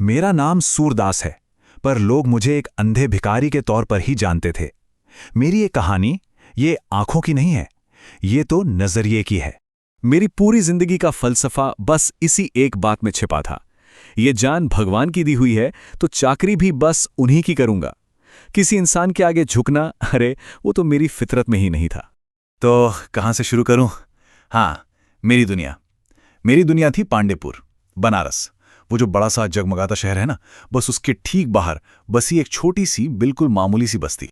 मेरा नाम सूरदास है, पर लोग मुझे एक अंधे भिखारी के तौर पर ही जानते थे। मेरी ये कहानी ये आंखों की नहीं है, ये तो नजरिए की है। मेरी पूरी जिंदगी का फलसफा बस इसी एक बात में छिपा था। ये जान भगवान की दी हुई है तो चाकरी भी बस उन्हीं की करूंगा। किसी इंसान के आगे झुकना, अरे वो तो मेरी फितरत में ही नहीं था। तो कहाँ से शुरू करूं? हाँ, मेरी दुनिया थी पांडेपुर, बनारस। वो जो बड़ा सा जगमगाता शहर है ना, बस उसके ठीक बाहर बसी एक छोटी सी बिल्कुल मामूली सी बस्ती।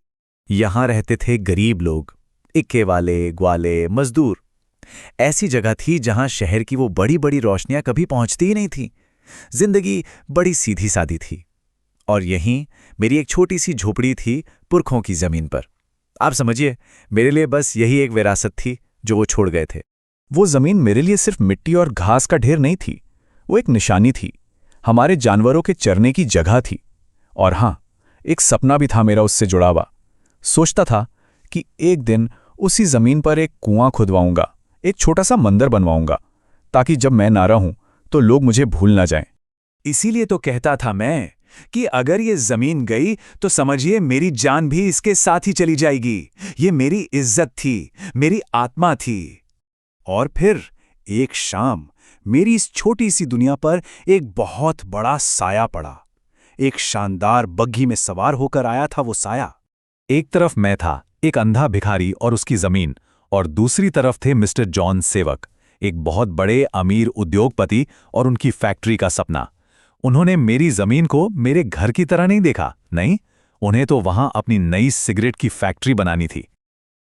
यहां रहते थे गरीब लोग, इक्के वाले, ग्वाले, मजदूर। ऐसी जगह थी जहां शहर की वो बड़ी बड़ी रोशनियां कभी पहुंचती ही नहीं थी। जिंदगी बड़ी सीधी सादी थी। और यहीं मेरी एक छोटी सी झोपड़ी थी पुरखों की जमीन पर। आप समझिए, मेरे लिए बस यही एक विरासत थी जो वो छोड़ गए थे। वो जमीन मेरे लिए सिर्फ मिट्टी और घास का ढेर नहीं थी, वो एक निशानी थी, हमारे जानवरों के चरने की जगह थी। और हां, एक सपना भी था मेरा उससे जुड़ा हुआ। सोचता था कि एक दिन उसी जमीन पर एक कुआं खुदवाऊंगा, एक छोटा सा मंदिर बनवाऊंगा, ताकि जब मैं ना रहूं तो लोग मुझे भूल ना जाएं। इसीलिए तो कहता था मैं कि अगर ये जमीन गई तो समझिए मेरी जान भी इसके साथ ही चली जाएगी। ये मेरी इज्जत थी, मेरी आत्मा थी। और फिर एक शाम मेरी इस छोटी सी दुनिया पर एक बहुत बड़ा साया पड़ा। एक शानदार बग्घी में सवार होकर आया था वो साया। एक तरफ मैं था, एक अंधा भिखारी और उसकी जमीन, और दूसरी तरफ थे मिस्टर जॉन सेवक, एक बहुत बड़े अमीर उद्योगपति और उनकी फैक्ट्री का सपना। उन्होंने मेरी जमीन को मेरे घर की तरह नहीं देखा, नहीं, उन्हें तो वहां अपनी नई सिगरेट की फैक्ट्री बनानी थी।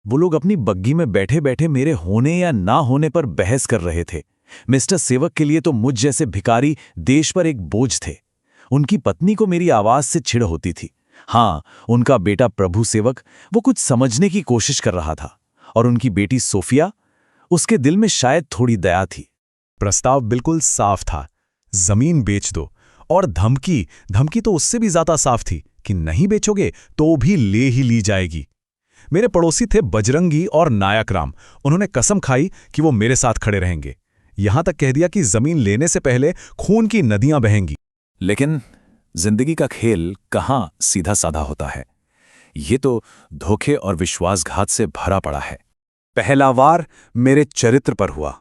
वो लोग अपनी बग्घी में बैठे बैठे मेरे होने या ना होने पर बहस कर रहे थे। मिस्टर सेवक के लिए तो मुझ जैसे भिखारी देश पर एक बोझ थे। उनकी पत्नी को मेरी आवाज से चिढ़ होती थी। हाँ, उनका बेटा प्रभु सेवक, वो कुछ समझने की कोशिश कर रहा था, और उनकी बेटी सोफिया, उसके दिल में शायद थोड़ी दया थी। प्रस्ताव बिल्कुल साफ था, जमीन बेच दो। और धमकी तो उससे भी ज्यादा साफ थी कि नहीं बेचोगे तो भी ले ही ली जाएगी। मेरे पड़ोसी थे बजरंगी और नायक राम। उन्होंने कसम खाई कि वो मेरे साथ खड़े रहेंगे। यहां तक कह दिया कि जमीन लेने से पहले खून की नदियां बहेंगी। लेकिन जिंदगी का खेल कहां सीधा साधा होता है, ये तो धोखे और विश्वासघात से भरा पड़ा है। पहला वार मेरे चरित्र पर हुआ।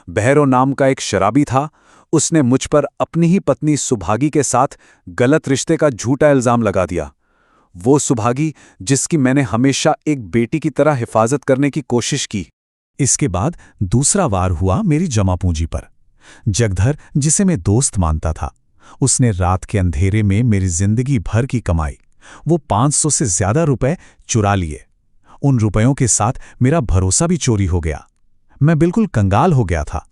बहरो नाम का एक शराबी था, उसने मुझ पर अपनी ही पत्नी सुभागी के साथ गलत रिश्ते का झूठा इल्जाम लगा दिया। वो सुभागी जिसकी मैंने हमेशा एक बेटी की तरह हिफाजत करने की कोशिश की। इसके बाद दूसरा वार हुआ मेरी जमा पूंजी पर। जगधर, जिसे मैं दोस्त मानता था, उसने रात के अंधेरे में मेरी जिंदगी भर की कमाई, वो 500 से ज्यादा रुपए चुरा लिए। उन रुपयों के साथ मेरा भरोसा भी चोरी हो गया। मैं बिल्कुल कंगाल हो गया था।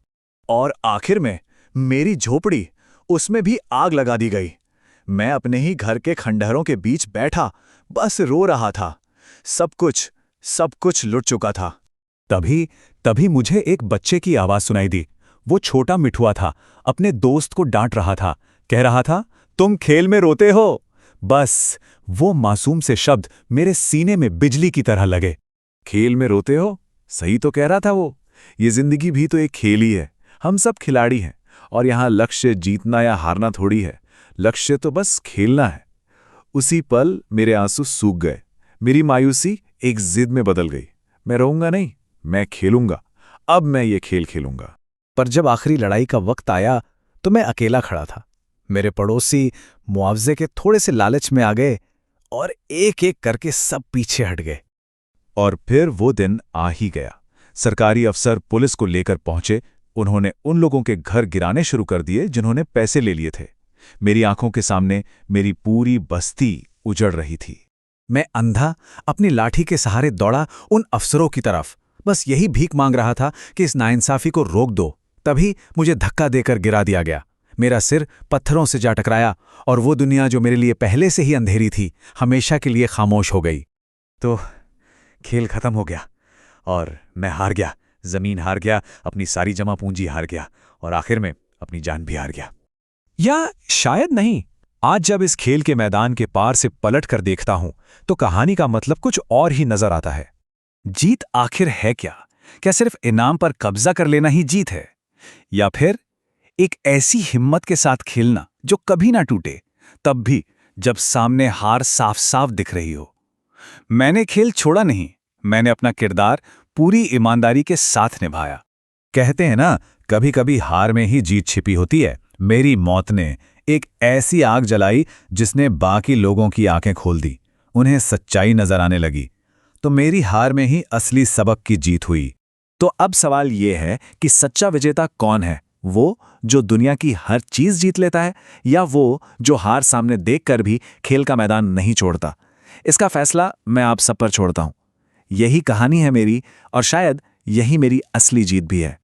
और आखिर में मेरी झोपड़ी, उसमें भी आग लगा दी गई। मैं अपने ही घर के खंडहरों के बीच बैठा बस रो रहा था। सब कुछ लुट चुका था। तभी मुझे एक बच्चे की आवाज सुनाई दी। वो छोटा मिठुआ था, अपने दोस्त को डांट रहा था, कह रहा था, तुम खेल में रोते हो। बस वो मासूम से शब्द मेरे सीने में बिजली की तरह लगे। खेल में रोते हो? सही तो कह रहा था वो। ये जिंदगी भी तो एक खेल ही है। हम सब खिलाड़ी हैं, और यहां लक्ष्य जीतना या हारना थोड़ी है। लक्ष्य तो बस खेलना है। उसी पल मेरे आंसू सूख गए। मेरी मायूसी एक जिद में बदल गई। मैं रोऊंगा नहीं, मैं खेलूंगा। अब मैं ये खेल खेलूंगा। पर जब आखिरी लड़ाई का वक्त आया तो मैं अकेला खड़ा था। मेरे पड़ोसी मुआवजे के थोड़े से लालच में आ गए और एक एक करके सब पीछे हट गए। और फिर वो दिन आ ही गया। सरकारी अफसर पुलिस को लेकर पहुंचे। उन्होंने उन लोगों के घर गिराने शुरू कर दिए जिन्होंने पैसे ले लिए थे। मेरी आंखों के सामने मेरी पूरी बस्ती उजड़ रही थी। मैं अंधा अपनी लाठी के सहारे दौड़ा उन अफसरों की तरफ, बस यही भीख मांग रहा था कि इस नाइंसाफी को रोक दो। तभी मुझे धक्का देकर गिरा दिया गया। मेरा सिर पत्थरों से जा टकराया और वो दुनिया जो मेरे लिए पहले से ही अंधेरी थी, हमेशा के लिए खामोश हो गई। तो खेल खत्म हो गया और मैं हार गया। जमीन हार गया, अपनी सारी जमा पूंजी हार गया, और आखिर में अपनी जान भी हार गया। या शायद नहीं, आज जब इस खेल के मैदान के पार से पलट कर देखता हूं तो कहानी का मतलब कुछ और ही नजर आता है। जीत आखिर है क्या? क्या सिर्फ इनाम पर कब्जा कर लेना ही जीत है, या फिर एक ऐसी हिम्मत के साथ खेलना जो कभी ना टूटे, तब भी जब सामने हार साफ साफ दिख रही हो। मैंने खेल छोड़ा नहीं, मैंने अपना किरदार पूरी ईमानदारी के साथ निभाया। कहते हैं ना, कभी कभी हार में ही जीत छिपी होती है। मेरी मौत ने एक ऐसी आग जलाई जिसने बाकी लोगों की आंखें खोल दी, उन्हें सच्चाई नजर आने लगी। तो मेरी हार में ही असली सबक की जीत हुई। तो अब सवाल ये है कि सच्चा विजेता कौन है? वो जो दुनिया की हर चीज जीत लेता है, या वो जो हार सामने देखकर भी खेल का मैदान नहीं छोड़ता? इसका फैसला मैं आप सब पर छोड़ता हूं। यही कहानी है मेरी, और शायद यही मेरी असली जीत भी है।